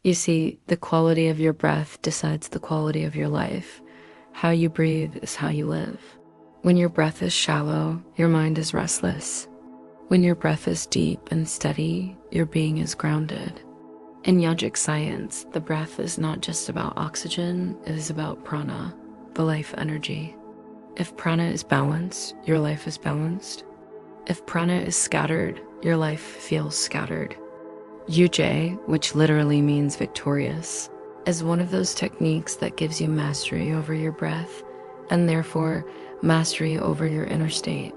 You see, the quality of your breath decides the quality of your life. How you breathe is how you live. When your breath is shallow, your mind is restless. When your breath is deep and steady, your being is grounded. In yogic science, the breath is not just about oxygen, it is about prana, the life energy. If prana is balanced, your life is balanced. If prana is scattered, your life feels scattered. Ujjayi, which literally means victorious, is one of those techniques that gives you mastery over your breath, and therefore mastery over your inner state.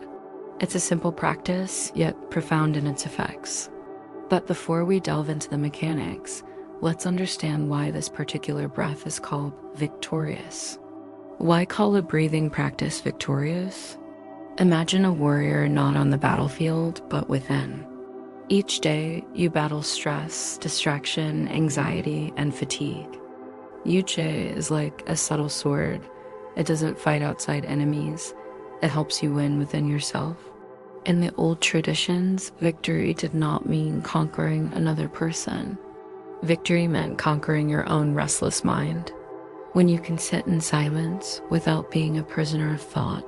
It's a simple practice, yet profound in its effects. But before we delve into the mechanics, let's understand why this particular breath is called victorious. Why call a breathing practice victorious? Imagine a warrior not on the battlefield, but within. Each day, you battle stress, distraction, anxiety, and fatigue. Ujjayi is like a subtle sword. It doesn't fight outside enemies. It helps you win within yourself. In the old traditions, victory did not mean conquering another person. Victory meant conquering your own restless mind. When you can sit in silence without being a prisoner of thought,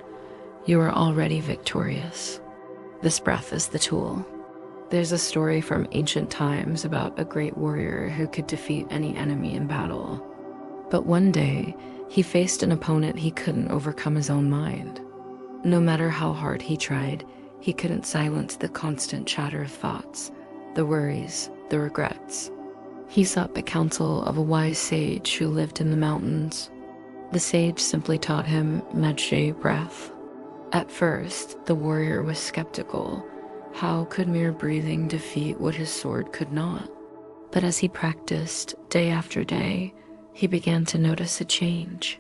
you are already victorious. This breath is the tool. There's a story from ancient times about a great warrior who could defeat any enemy in battle. But one day, he faced an opponent he couldn't overcome his own mind. No matter how hard he tried, he couldn't silence the constant chatter of thoughts, the worries, the regrets. He sought the counsel of a wise sage who lived in the mountains. The sage simply taught him Ujjayi breath. At first, the warrior was skeptical. How could mere breathing defeat what his sword could not? But as he practiced day after day, he began to notice a change.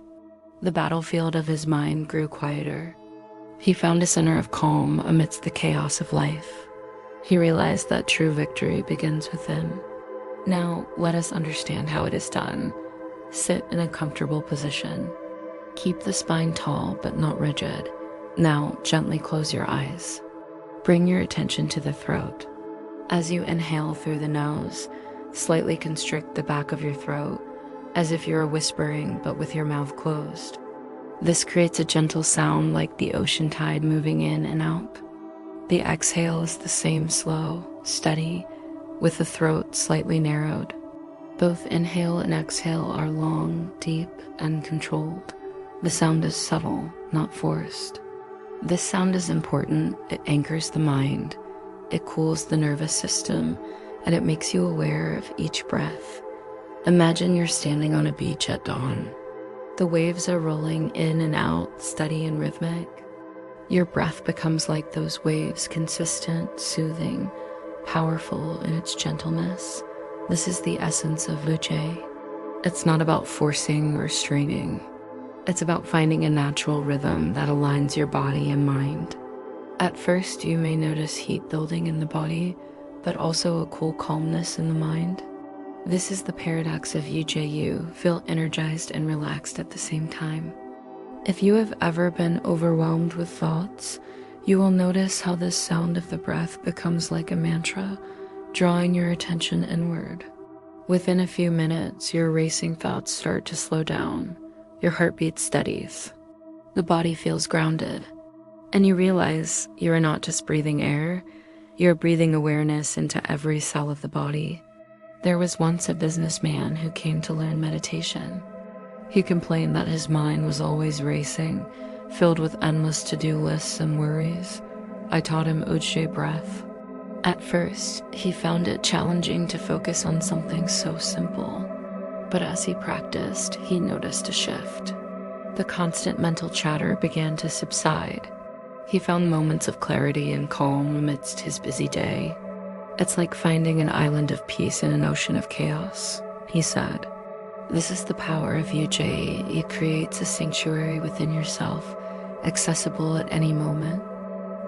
The battlefield of his mind grew quieter. He found a center of calm amidst the chaos of life. He realized that true victory begins within. Now, let us understand how it is done. Sit in a comfortable position. Keep the spine tall but not rigid. Now, gently close your eyes. Bring your attention to the throat. As you inhale through the nose, slightly constrict the back of your throat, as if you are whispering but with your mouth closed. This creates a gentle sound like the ocean tide moving in and out. The exhale is the same, slow, steady, with the throat slightly narrowed. Both inhale and exhale are long, deep, and controlled. The sound is subtle, not forced. This sound is important. It anchors the mind, it cools the nervous system, and it makes you aware of each breath. Imagine you're standing on a beach at dawn. The waves are rolling in and out, steady and rhythmic. Your breath becomes like those waves, consistent, soothing, powerful in its gentleness. This is the essence of Ujjayi. It's not about forcing or straining. It's about finding a natural rhythm that aligns your body and mind. At first, you may notice heat building in the body, but also a cool calmness in the mind. This is the paradox of Ujjayi. Feel energized and relaxed at the same time. If you have ever been overwhelmed with thoughts, you will notice how this sound of the breath becomes like a mantra, drawing your attention inward. Within a few minutes, your racing thoughts start to slow down. Your heartbeat steadies. The body feels grounded. And you realize you are not just breathing air, you're breathing awareness into every cell of the body. There was once a businessman who came to learn meditation. He complained that his mind was always racing, filled with endless to-do lists and worries. I taught him Ujjayi breath. At first, he found it challenging to focus on something so simple. But as he practiced, he noticed a shift. The constant mental chatter began to subside. He found moments of clarity and calm amidst his busy day. It's like finding an island of peace in an ocean of chaos, he said. This is the power of Ujjayi. It creates a sanctuary within yourself, accessible at any moment.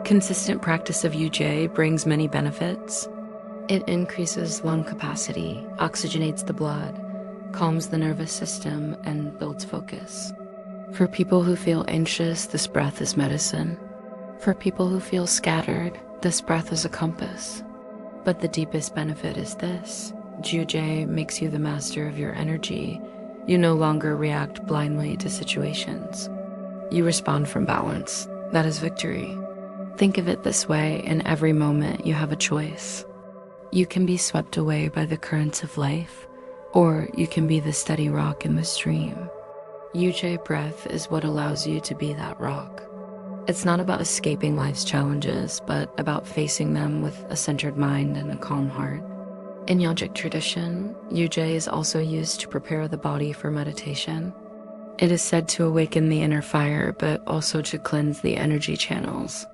Consistent practice of Ujjayi brings many benefits. It increases lung capacity, oxygenates the blood, calms the nervous system, and builds focus. For people who feel anxious, this breath is medicine. For people who feel scattered, this breath is a compass. But the deepest benefit is this: Ujjayi makes you the master of your energy. You no longer react blindly to situations. You respond from balance. That is victory. Think of it this way: in every moment, you have a choice. You can be swept away by the currents of life, or you can be the steady rock in the stream. Ujjayi breath is what allows you to be that rock. It's not about escaping life's challenges, but about facing them with a centered mind and a calm heart. In yogic tradition, Ujjayi is also used to prepare the body for meditation. It is said to awaken the inner fire, but also to cleanse the energy channels.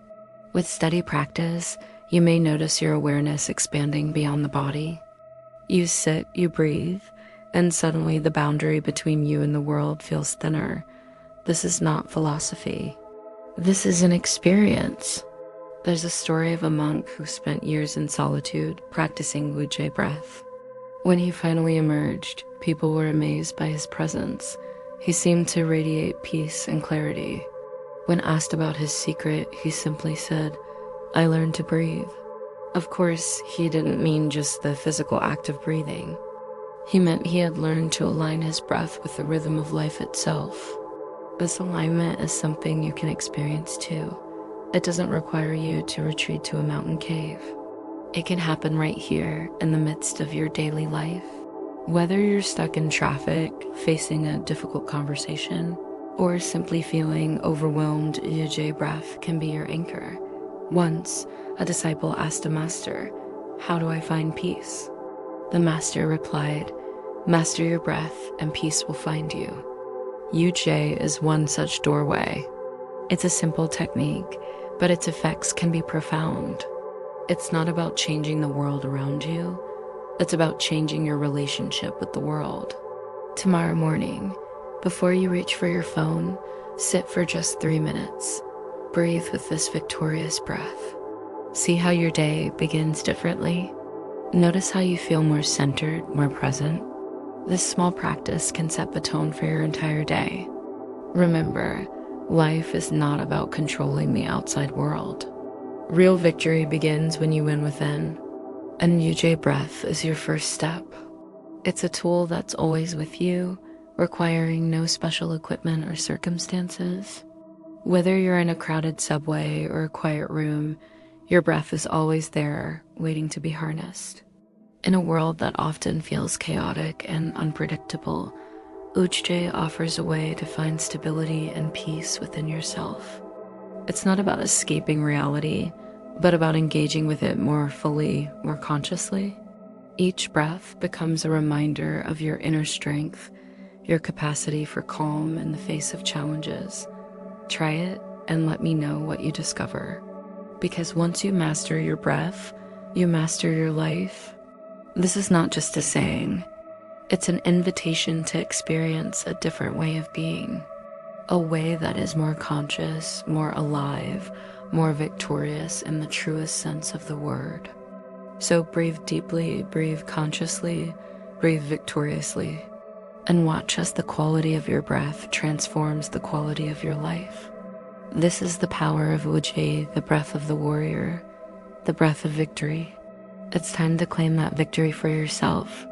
With steady practice, you may notice your awareness expanding beyond the body. You sit, you breathe, and suddenly the boundary between you and the world feels thinner. This is not philosophy. This is an experience. There's a story of a monk who spent years in solitude practicing Ujjayi breath. When he finally emerged, people were amazed by his presence. He seemed to radiate peace and clarity. When asked about his secret, he simply said, "I learned to breathe." Of course, he didn't mean just the physical act of breathing. He meant he had learned to align his breath with the rhythm of life itself. This alignment is something you can experience too. It doesn't require you to retreat to a mountain cave. It can happen right here in the midst of your daily life. Whether you're stuck in traffic, facing a difficult conversation, or simply feeling overwhelmed, Ujjayi breath can be your anchor. Once, a disciple asked a master, "How do I find peace?" The master replied, "Master your breath and peace will find you." Ujjayi is one such doorway. It's a simple technique, but its effects can be profound. It's not about changing the world around you. It's about changing your relationship with the world. Tomorrow morning, before you reach for your phone, sit for just 3 minutes. Breathe with this victorious breath. See how your day begins differently. Notice how you feel more centered, more present. This small practice can set the tone for your entire day. Remember, life is not about controlling the outside world. Real victory begins when you win within, and Ujjayi breath is your first step. It's a tool that's always with you, requiring no special equipment or circumstances. Whether you're in a crowded subway or a quiet room, your breath is always there, waiting to be harnessed. In a world that often feels chaotic and unpredictable, Ujjayi offers a way to find stability and peace within yourself. It's not about escaping reality, but about engaging with it more fully, more consciously. Each breath becomes a reminder of your inner strength, your capacity for calm in the face of challenges. Try it and let me know what you discover. Because once you master your breath, you master your life. This is not just a saying. It's an invitation to experience a different way of being. A way that is more conscious, more alive, more victorious in the truest sense of the word. So breathe deeply, breathe consciously, breathe victoriously, and watch as the quality of your breath transforms the quality of your life. This is the power of Ujjayi, the breath of the warrior, the breath of victory. It's time to claim that victory for yourself.